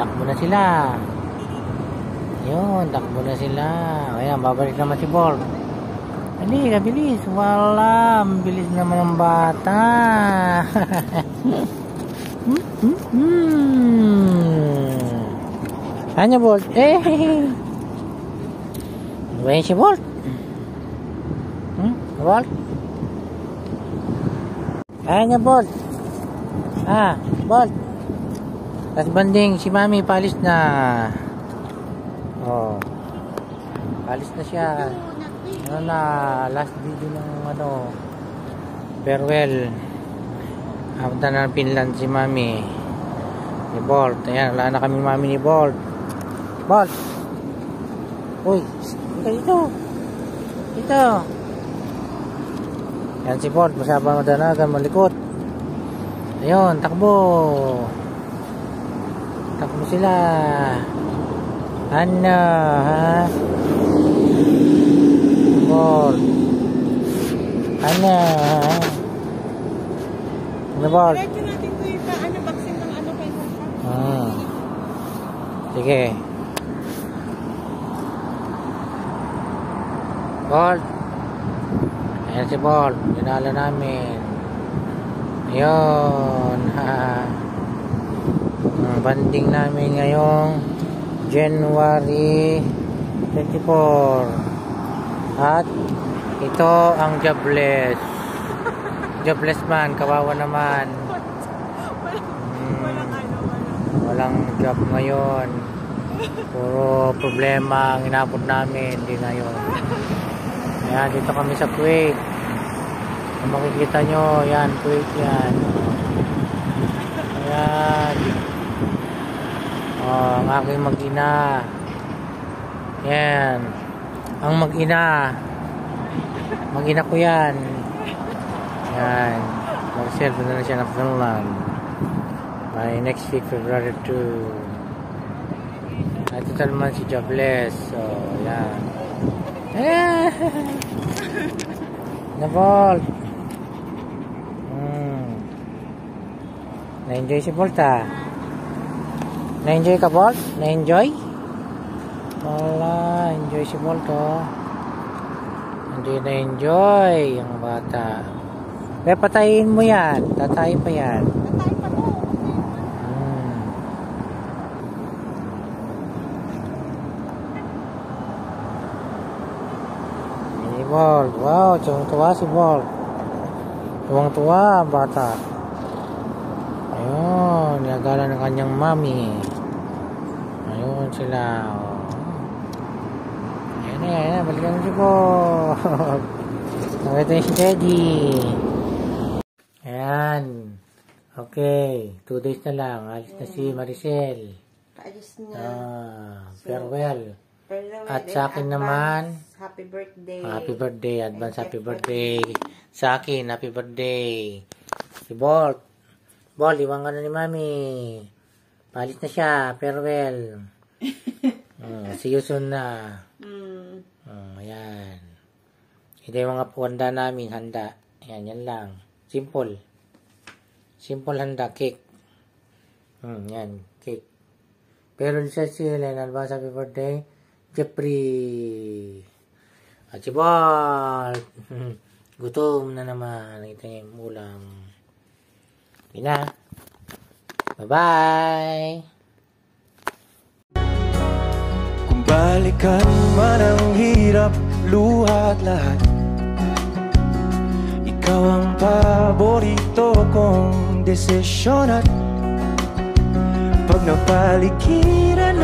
takbo na sila. Yun, takbo na sila. Ayan, babalik naman si Bolt. Hindi, kabilis. Wala, bilis naman ang bata. Ano, Bolt? Ayan si Bolt. Bolt? Ayan na, Bolt. Bolt. Tapos banding, si Mami palis na. Oh. Palis na siya. Ano na, last video ng farewell. Punta na ng Finland si Mami. Ni Bolt. Ayan, wala na kami Mami ni Bolt. Bolt! Uy! Dito! Dito! Yan si Bolt, masyabang madanagan, malikot. Ayun, takbo. Takbo sila. Ano, ha? Bolt. Ano, ha? Ano, Bolt? Diretso natin ito yung vaccine ng kay Bolt. Sige. Bolt. Ayan si Bolt. Dinala namin. Ayun. Banding namin ngayong January 24. At ito ang jobless. Jobless man. Kawawa naman. Walang job ngayon. Puro problema ang inabot namin. Hindi ngayon. Ayan, dito kami sa Kuwait. Kung makikita nyo, yan, Kuwait yan. Ayan. Ang aking mag-ina. Yan. Ang mag-ina. Mag-ina ko yan. Yan. Mag-serve na siya ng Finland. By next week, February 2. Ito naman si Jobless. So, yan. Na-Bolt. Na-enjoy si Bolt, ha? Na-enjoy ka, Bolt? Na-enjoy? Wala, enjoy si Bolt, oh. Hindi na-enjoy ang bata. Kaya patayin mo yan. Tatay pa yan. Tatay pa to. Bolt. Wow, tuwang-tuwa si Bolt. Tuwang-tuwa ang bata. Ayun, nagala ng kanyang mami. Ayun sila. Ayan na, balikan mo si Bolt. Nakita niya si Teddy. Ayan. Okay, 2 days na lang. Alis na si Maricel. Paalis na. Farewell. At sa akin naman, happy birthday. Happy birthday. Advance happy birthday. Sa akin, happy birthday. Si Bolt. Bolt, iwan ka na ni Mami. Palit na siya. Farewell. See you soon na. Ayan. Ito yung mga handa namin. Handa. Ayan, yan lang. Simple. Simple handa. Cake. Yan. Cake. Pero sa sila, advance happy birthday. Jeffrey. At si Bolt. Gutom na naman. Ito yung ulam. Ina. Bye-bye. Kung balikan man ang hirap, luha at lahat, ikaw ang paborito kong desisyon. At pag napaligiran